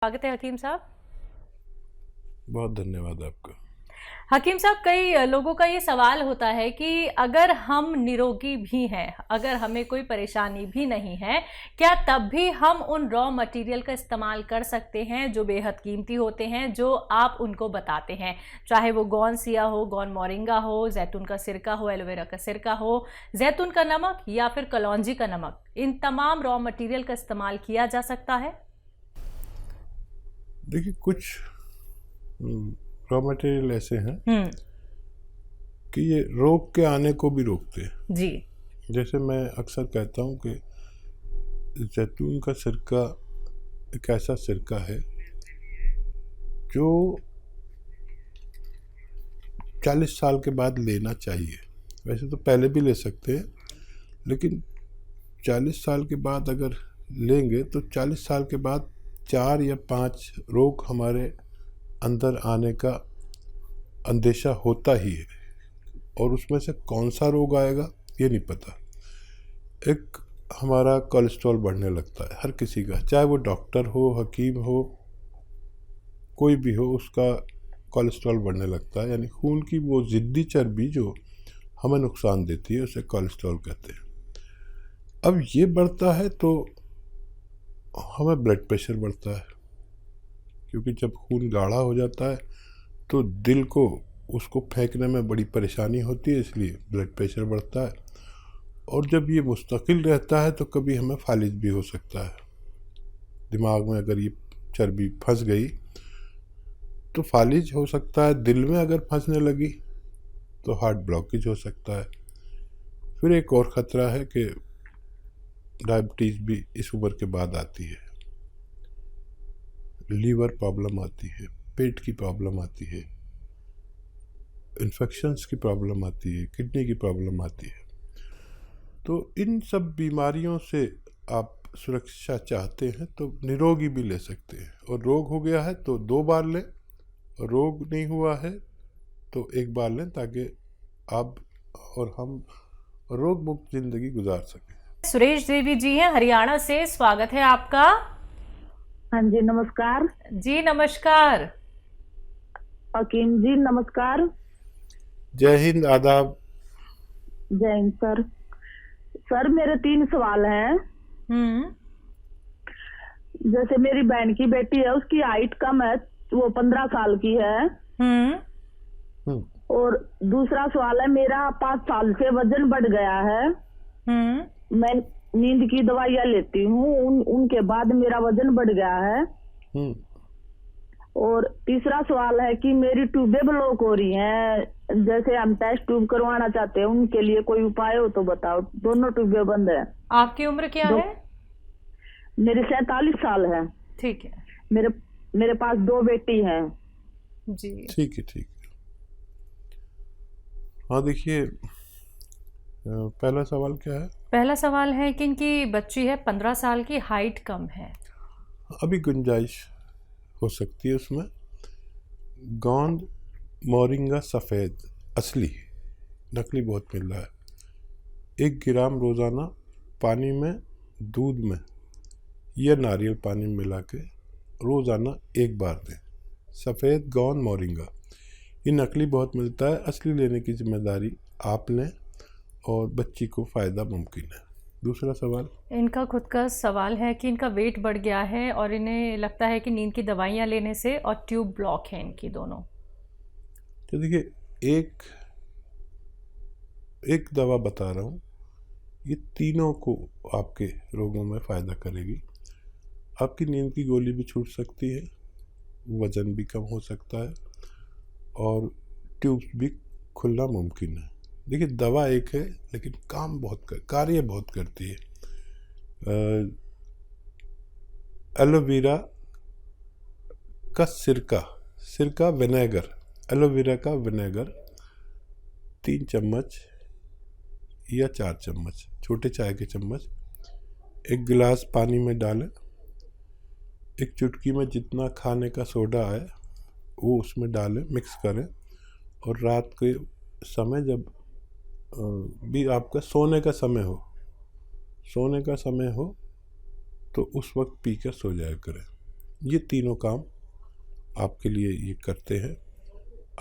स्वागत है हकीम साहब। बहुत धन्यवाद आपका। हकीम साहब, कई लोगों का ये सवाल होता है कि अगर हम निरोगी भी हैं, अगर हमें कोई परेशानी भी नहीं है, क्या तब भी हम उन रॉ मटेरियल का इस्तेमाल कर सकते हैं जो बेहद कीमती होते हैं, जो आप उनको बताते हैं, चाहे वो गौन सिया हो, गौन मोरिंगा हो, जैतून का सिरका हो, एलोवेरा का सिरका हो, जैतून का नमक या फिर कलौंजी का नमक, इन तमाम रॉ मटेरियल का इस्तेमाल किया जा सकता है? देखिए, कुछ रॉ मटेरियल ऐसे हैं कि ये रोग के आने को भी रोकते हैं। जी। जैसे मैं अक्सर कहता हूँ कि जैतून का सिरका एक ऐसा सिरका है जो 40 साल के बाद लेना चाहिए। वैसे तो पहले भी ले सकते हैं, लेकिन 40 साल के बाद अगर लेंगे तो 40 साल के बाद 4 या 5 रोग हमारे अंदर आने का अंदेशा होता ही है, और उसमें से कौन सा रोग आएगा ये नहीं पता। एक हमारा कोलेस्ट्रॉल बढ़ने लगता है, हर किसी का, चाहे वो डॉक्टर हो, हकीम हो, कोई भी हो, उसका कोलेस्ट्रॉल बढ़ने लगता है। यानी खून की वो ज़िद्दी चर्बी जो हमें नुकसान देती है उसे कोलेस्ट्रॉल कहते हैं। अब ये बढ़ता है तो हमें ब्लड प्रेशर बढ़ता है, क्योंकि जब खून गाढ़ा हो जाता है तो दिल को उसको फेंकने में बड़ी परेशानी होती है, इसलिए ब्लड प्रेशर बढ़ता है। और जब ये मुस्तकिल रहता है तो कभी हमें फालिज भी हो सकता है। दिमाग में अगर ये चर्बी फंस गई तो फालिज हो सकता है। दिल में अगर फंसने लगी तो हार्ट ब्लॉकेज हो सकता है। फिर एक और ख़तरा है कि डायबिटीज़ भी इस उम्र के बाद आती है, लीवर प्रॉब्लम आती है, पेट की प्रॉब्लम आती है, इन्फेक्शंस की प्रॉब्लम आती है, किडनी की प्रॉब्लम आती है। तो इन सब बीमारियों से आप सुरक्षा चाहते हैं तो निरोगी भी ले सकते हैं, और रोग हो गया है तो 2 बार लें, और रोग नहीं हुआ है तो 1 बार लें, ताकि आप और हम रोग मुक्त ज़िंदगी गुजार सकें। सुरेश देवी जी हैं हरियाणा से, स्वागत है आपका। हाँ जी, नमस्कार। जी नमस्कार। हकीम जी नमस्कार। जय हिंद, आदाब। जय हिंद सर। सर मेरे 3 सवाल हैं। जैसे मेरी बहन की बेटी है, उसकी हाइट कम है, वो 15 साल की है। और दूसरा सवाल है, मेरा 5 साल से वजन बढ़ गया है। मैं नींद की दवाइयाँ लेती हूँ, उनके बाद मेरा वजन बढ़ गया है। और तीसरा सवाल है कि मेरी ट्यूबें ब्लॉक हो रही हैं, जैसे हम टेस्ट ट्यूब करवाना चाहते हैं, उनके लिए कोई उपाय हो तो बताओ। दोनों ट्यूबें बंद है। आपकी उम्र क्या है? मेरी 47 साल है। ठीक है। मेरे पास 2 बेटी हैं। जी ठीक है, ठीक है। हाँ, देखिए, पहला सवाल क्या है? पहला सवाल है कि इनकी बच्ची है 15 साल की, हाइट कम है। अभी गुंजाइश हो सकती है उसमें। गोंद मोरिंगा सफ़ेद असली, नकली बहुत मिल रहा है। 1 ग्राम रोज़ाना पानी में, दूध में या नारियल पानी में मिला के रोज़ाना 1 बार दें। सफ़ेद गोंद मोरिंगा, ये नकली बहुत मिलता है, असली लेने की जिम्मेदारी आप लें और बच्ची को फ़ायदा मुमकिन है। दूसरा सवाल, इनका खुद का सवाल है कि इनका वेट बढ़ गया है और इन्हें लगता है कि नींद की दवाइयाँ लेने से और ट्यूब ब्लॉक है इनकी दोनों। तो देखिए, एक दवा बता रहा हूँ, ये तीनों को आपके रोगों में फ़ायदा करेगी। आपकी नींद की गोली भी छूट सकती है, वज़न भी कम हो सकता है, और ट्यूब्स भी खुलना मुमकिन है। देखिए, दवा एक है लेकिन कार्य बहुत करती है। एलोवेरा का सिरका विनेगर, एलोवेरा का विनेगर 3 चम्मच या 4 चम्मच, छोटे चाय के चम्मच, 1 गिलास पानी में डालें। 1 चुटकी में जितना खाने का सोडा है वो उसमें डालें, मिक्स करें, और रात के समय जब भी आपका सोने का समय हो तो उस वक्त पी कर सो जाया करें। ये तीनों काम आपके लिए ये करते हैं।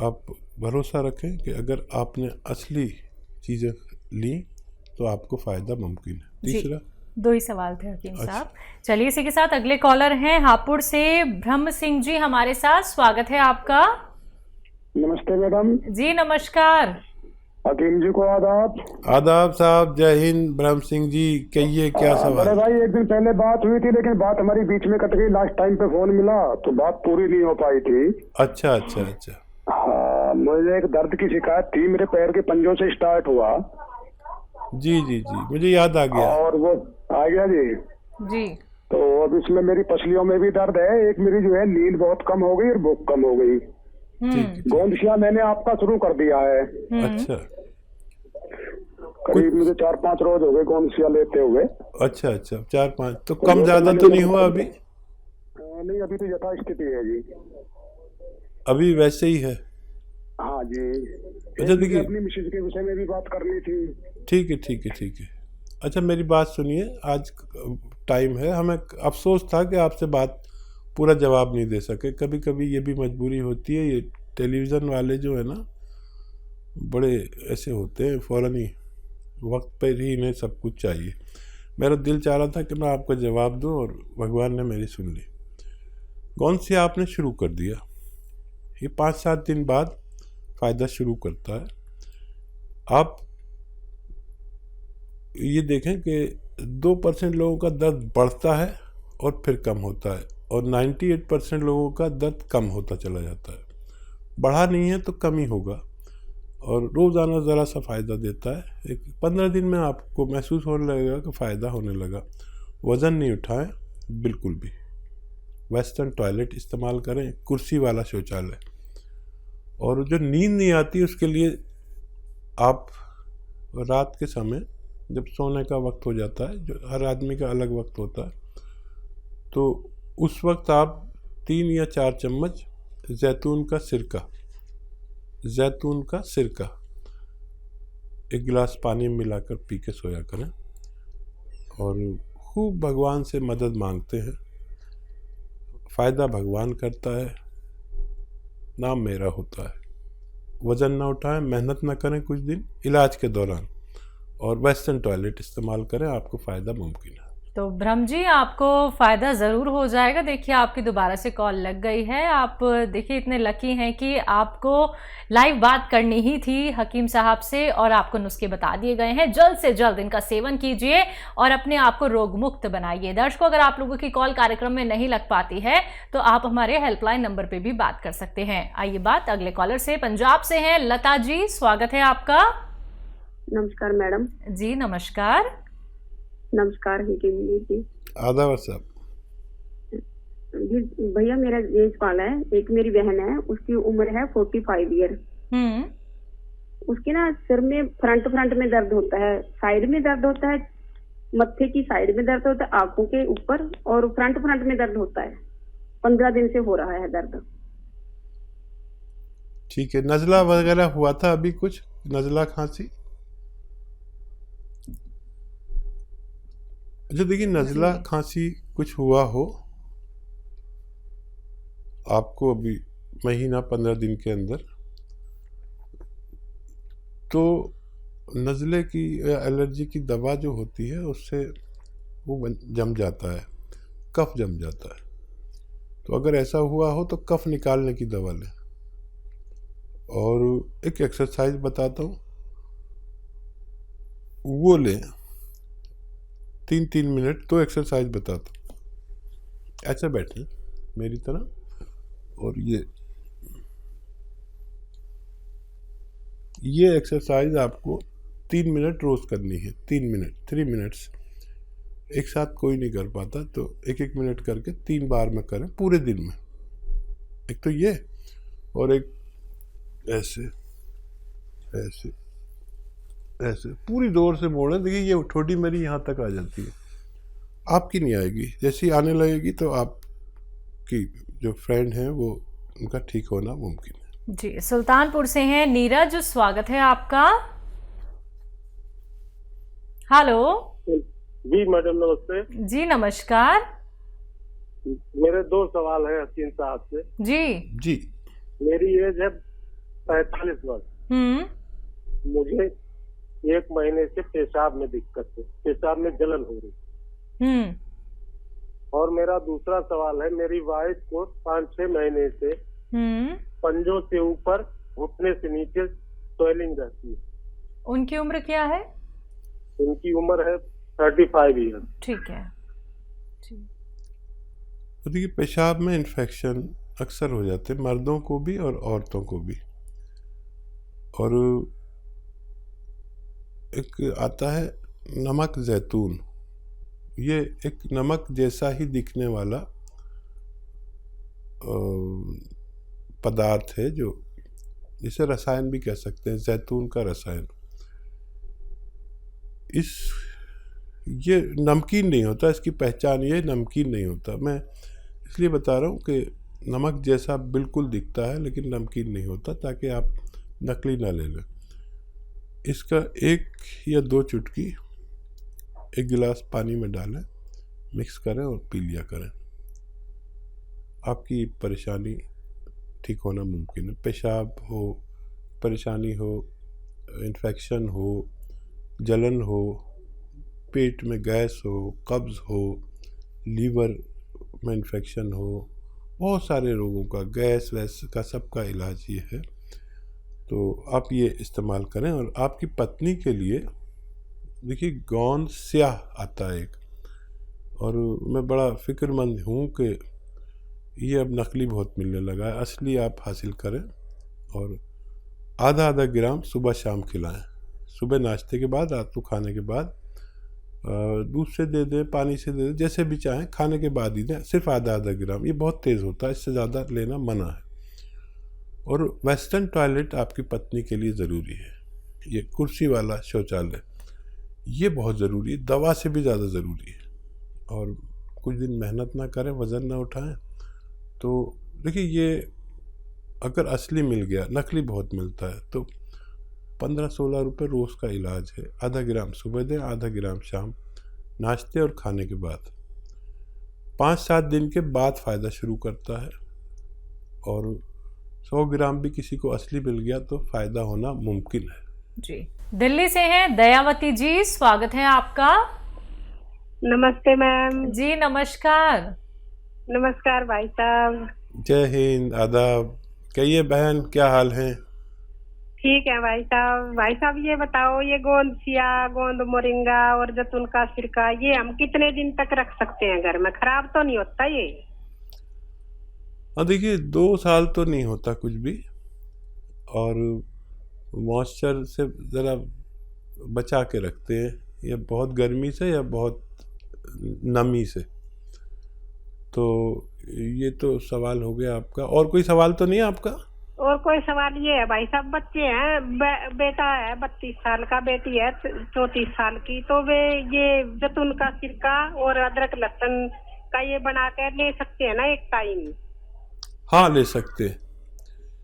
आप भरोसा रखें कि अगर आपने असली चीज़ें ली तो आपको फ़ायदा मुमकिन है। तीसरा, 2 ही सवाल थे हकीम साहब। चलिए इसी के साथ अगले कॉलर हैं हापुड़ से ब्रह्म सिंह जी हमारे साथ, स्वागत है आपका। नमस्ते मैडम जी नमस्कार। हकीम जी को आदाब। आदाब साहब, जय हिंद। ब्रह्म सिंह जी कहिए क्या सवाल। अरे भाई एक दिन पहले बात हुई थी लेकिन बात हमारी बीच में कट गई, लास्ट टाइम पे फोन मिला तो बात पूरी नहीं हो पाई थी। अच्छा अच्छा अच्छा। हाँ, मुझे एक दर्द की शिकायत थी, मेरे पैर के पंजों से स्टार्ट हुआ। जी जी जी, मुझे याद आ गया। और वो आ गया जी। जी। तो अब इसमें मेरी पसलियों में भी दर्द है, एक मेरी जो है नींद बहुत कम हो गई और भूख कम हो गई। गोंदशिया मैंने आपका शुरू कर दिया है। अच्छा, करीब मुझे 4-5 रोज हो गए गोंदशिया लेते हुए। अच्छा अच्छा, 4-5 तो कम ज्यादा तो नहीं हुआ अभी? नहीं, अभी तो यथास्थिति है जी, अभी वैसे ही है। हाँ जी। अच्छा देखिए, अपनी मिसेज के विषय में भी बात करनी थी। ठीक है ठीक है ठीक है। अच्छा मेरी बात सुनिए, आज टाइम है, हमें अफसोस था कि आपसे बात पूरा जवाब नहीं दे सके। कभी कभी ये भी मजबूरी होती है, ये टेलीविज़न वाले जो है ना बड़े ऐसे होते हैं, फ़ौरन ही वक्त पर ही इन्हें सब कुछ चाहिए। मेरा दिल चाह रहा था कि मैं आपको जवाब दूं और भगवान ने मेरी सुन ली। गोंदशिया आपने शुरू कर दिया, ये 5-7 दिन बाद फ़ायदा शुरू करता है। आप ये देखें कि 2% लोगों का दर्द बढ़ता है और फिर कम होता है, और 98% लोगों का दर्द कम होता चला जाता है। बढ़ा नहीं है तो कम ही होगा, और रोज़ाना ज़रा सा फ़ायदा देता है। एक 15 दिन में आपको महसूस होने लगेगा कि फ़ायदा होने लगा। वज़न नहीं उठाएं बिल्कुल भी, वेस्टर्न टॉयलेट इस्तेमाल करें, कुर्सी वाला शौचालय। और जो नींद नहीं आती उसके लिए आप रात के समय जब सोने का वक्त हो जाता है, जो हर आदमी का अलग वक्त होता है, तो उस वक्त आप 3 या 4 चम्मच जैतून का सिरका 1 गिलास पानी में मिलाकर पी के सोया करें, और खूब भगवान से मदद मांगते हैं। फ़ायदा भगवान करता है, नाम मेरा होता है। वज़न ना उठाएं, मेहनत ना करें कुछ दिन इलाज के दौरान, और वेस्टर्न टॉयलेट इस्तेमाल करें, आपको फ़ायदा मुमकिन है। तो ब्रह्म जी आपको फ़ायदा ज़रूर हो जाएगा। देखिए आपकी दोबारा से कॉल लग गई है। आप देखिए इतने लकी हैं कि आपको लाइव बात करनी ही थी हकीम साहब से, और आपको नुस्खे बता दिए गए हैं। जल्द से जल्द इनका सेवन कीजिए और अपने आप को रोग मुक्त बनाइए। दर्शकों, अगर आप लोगों की कॉल कार्यक्रम में नहीं लग पाती है तो आप हमारे हेल्पलाइन नंबर पर भी बात कर सकते हैं। आइए बात अगले कॉलर से, पंजाब से हैं लता जी, स्वागत है आपका। नमस्कार मैडम। जी नमस्कार। नमस्कार जी। आदाब साहब। भैया मेरा ये सवाल है, एक मेरी बहन है, उसकी उम्र है 45 ईयर। उसके ना सिर में फ्रंट में दर्द होता है, साइड में दर्द होता है, मत्थे की साइड में दर्द होता है, आंखों के ऊपर, और फ्रंट में दर्द होता है। 15 दिन से हो रहा है दर्द। ठीक है, नज़ला वगैरह हुआ था अभी कुछ, नज़ला खांसी? अच्छा देखिए, नज़ला खांसी कुछ हुआ हो आपको अभी महीना 15 दिन के अंदर, तो नज़ले की एलर्जी की दवा जो होती है उससे वो जम जाता है, कफ जम जाता है। तो अगर ऐसा हुआ हो तो कफ निकालने की दवा लें। और एक एक्सरसाइज बताता हूँ, वो लें 3-3 मिनट। तो एक्सरसाइज बताता हूँ। ऐसा बैठें मेरी तरह, और ये एक्सरसाइज आपको 3 मिनट रोज़ करनी है। 3 मिनट्स एक साथ कोई नहीं कर पाता, तो 1-1 मिनट करके 3 बार में करें पूरे दिन में। एक तो ये, और एक ऐसे ऐसे ऐसे पूरी जोर से मोड़ें। देखिए ये ठोडी मेरी यहाँ तक आ जाती है, आपकी नहीं आएगी। जैसी आने लगेगी तो आपकी जो फ्रेंड हैं वो, उनका ठीक होना मुमकिन है। जी, सुल्तानपुर से हैं नीरज, स्वागत है आपका। हेलो जी मैडम, नमस्ते। जी नमस्कार। मेरे 2 सवाल है हसीन साहब से। जी जी। मेरी एज है 45 वर्ष। मुझे 1 महीने से पेशाब में दिक्कत है, पेशाब में जलन हो रही। और मेरा दूसरा सवाल है, मेरी वाइफ को 5-6 महीने से पंजों से ऊपर घुटने से नीचे स्वेलिंग रहती है। उनकी उम्र क्या है? उनकी उम्र है 35 ईयर। ठीक है। तो देखिए, पेशाब में इन्फेक्शन अक्सर हो जाते हैं, मर्दों को भी और औरतों को भी। और एक आता है नमक जैतून, ये एक नमक जैसा ही दिखने वाला पदार्थ है, जो जिसे रसायन भी कह सकते हैं, जैतून का रसायन। ये नमकीन नहीं होता, इसकी पहचान ये नमकीन नहीं होता। मैं इसलिए बता रहा हूँ कि नमक जैसा बिल्कुल दिखता है लेकिन नमकीन नहीं होता, ताकि आप नकली ना ले लें। इसका 1 या 2 चुटकी 1 गिलास पानी में डालें, मिक्स करें और पी लिया करें। आपकी परेशानी ठीक होना मुमकिन है। पेशाब हो, परेशानी हो, इन्फेक्शन हो, जलन हो, पेट में गैस हो, कब्ज़ हो, लीवर में इन्फेक्शन हो, बहुत सारे रोगों का, गैस वैस का सबका इलाज ये है। तो आप ये इस्तेमाल करें। और आपकी पत्नी के लिए देखिए, गोंद स्याह आता है एक, और मैं बड़ा फ़िक्रमंद हूँ कि ये अब नकली बहुत मिलने लगा है। असली आप हासिल करें और आधा ग्राम सुबह शाम खिलाएं। सुबह नाश्ते के बाद, रात को खाने के बाद, दूध से दे दें, पानी से दे दें, जैसे भी चाहें, खाने के बाद ही दें। सिर्फ आधा ग्राम, ये बहुत तेज़ होता है, इससे ज़्यादा लेना मना है। और वेस्टर्न टॉयलेट आपकी पत्नी के लिए ज़रूरी है। ये कुर्सी वाला शौचालय ये बहुत ज़रूरी है, दवा से भी ज़्यादा ज़रूरी है। और कुछ दिन मेहनत ना करें, वज़न ना उठाएं। तो देखिए, ये अगर असली मिल गया, नकली बहुत मिलता है, तो 15-16 रुपये रोज़ का इलाज है। आधा ग्राम सुबह दें, आधा ग्राम शाम, नाश्ते और खाने के बाद। 5-7 दिन के बाद फ़ायदा शुरू करता है। और 100 ग्राम भी किसी को असली मिल गया तो फ़ायदा होना मुमकिन है। जी। दिल्ली से हैं दयावती जी, स्वागत है आपका। नमस्ते मैम। जी नमस्कार। नमस्कार भाई साहब। जय हिंद, आदाब। कहिए बहन, क्या हाल है? ठीक है भाई साहब। भाई साहब ये बताओ, ये गोंद सिया, गोंद मोरिंगा और जैतून का सिरका, ये हम कितने दिन तक रख सकते हैं घर में? खराब तो नहीं होता ये? हाँ देखिए, 2 साल तो नहीं होता कुछ भी। और मॉइस्चर से ज़रा बचा के रखते हैं, या बहुत गर्मी से या बहुत नमी से। तो ये तो सवाल हो गया आपका। और कोई सवाल तो नहीं है आपका? और कोई सवाल ये है भाई साहब, बच्चे हैं, बेटा है 32 साल का, बेटी है 34 साल की, तो वे ये जैतून का सिरका और अदरक लहसुन का ये बना कर ले सकते हैं ना एक टाइम? हाँ, ले सकते हैं।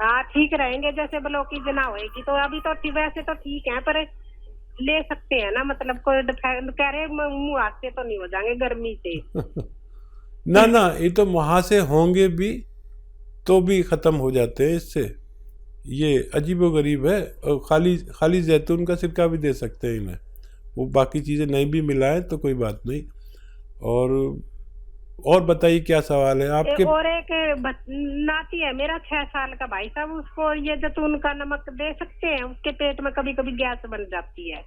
हाँ ठीक रहेंगे, जैसे ब्लॉकेज ना होएगी तो। अभी तो वैसे तो ठीक है, पर ले सकते हैं ना? मतलब कोई कह रहे मुँह हाथ से तो नहीं हो जाएंगे गर्मी से? ना, ये तो वहाँ से होंगे भी तो भी ख़त्म हो जाते हैं इससे। ये अजीबोगरीब है। और खाली जैतून का सिरका भी दे सकते हैं इन्हें, वो बाकी चीज़ें नहीं भी मिलाएं तो कोई बात नहीं। और बताइए क्या सवाल है आपके? और एक नाती है मेरा 6 साल का भाई साहब, उसको ये जैतून का नमक दे सकते हैं? उसके पेट में कभी कभी गैस बन जाती है।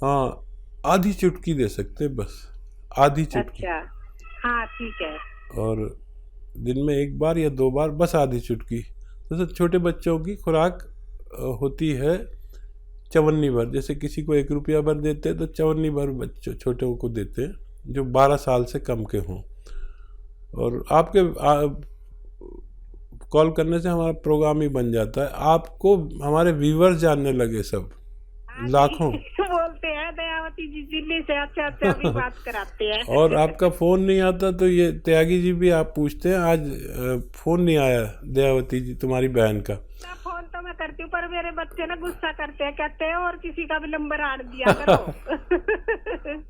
हाँ, आधी चुटकी दे सकते हैं, बस आधी चुटकी। अच्छा हाँ ठीक है। और दिन में 1 बार या 2 बार, बस आधी चुटकी। जैसे छोटे बच्चों की खुराक होती है चवन्नी भर, जैसे किसी को 1 रुपया भर देते हैं तो चवन्नी भर बच्चों छोटों को देते हैं जो 12 साल से कम के हों। और आपके कॉल करने से हमारा प्रोग्राम ही बन जाता है। आपको हमारे व्यूअर्स जानने लगे सब, लाखों बोलते हैं दयावती जी दिल्ली से, अच्छा भी बात कराते हैं। और आपका फ़ोन नहीं आता तो ये त्यागी जी भी आप पूछते हैं, आज फ़ोन नहीं आया दयावती जी तुम्हारी बहन का। फोन तो मैं करती हूँ, पर मेरे बच्चे ना गुस्सा करते हैं, कहते हैं और किसी का भी नंबर आड़ दिया करो।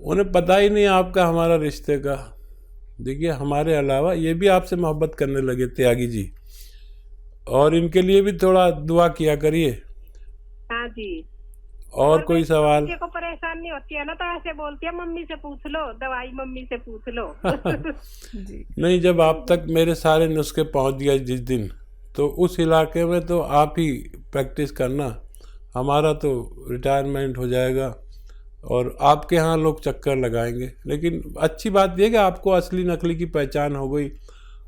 उन्हें पता ही नहीं आपका हमारा रिश्ते का। देखिए हमारे अलावा ये भी आपसे मोहब्बत करने लगे त्यागी जी, और इनके लिए भी थोड़ा दुआ किया करिए। हाँ जी। और कोई सवाल? बच्चे को परेशानी होती है ना तो ऐसे बोलती है मम्मी से पूछ लो, दवाई मम्मी से पूछ लो। जी। नहीं, जब आप तक मेरे सारे नुस्खे पहुंच गए जिस दिन, तो उस इलाके में तो आप ही प्रैक्टिस करना, हमारा तो रिटायरमेंट हो जाएगा और आपके यहाँ लोग चक्कर लगाएंगे। लेकिन अच्छी बात यह कि आपको असली नकली की पहचान हो गई,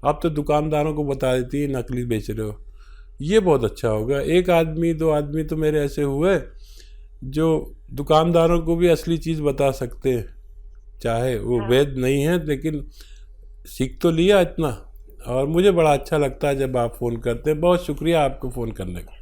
आप तो दुकानदारों को बता देती है नकली बेच रहे हो, ये बहुत अच्छा होगा। एक आदमी 2 आदमी तो मेरे ऐसे हुए जो दुकानदारों को भी असली चीज़ बता सकते हैं, चाहे वो वैध नहीं है, लेकिन सीख तो लिया इतना। और मुझे बड़ा अच्छा लगता है जब आप फ़ोन करते हैं। बहुत शुक्रिया आपको फ़ोन करने का।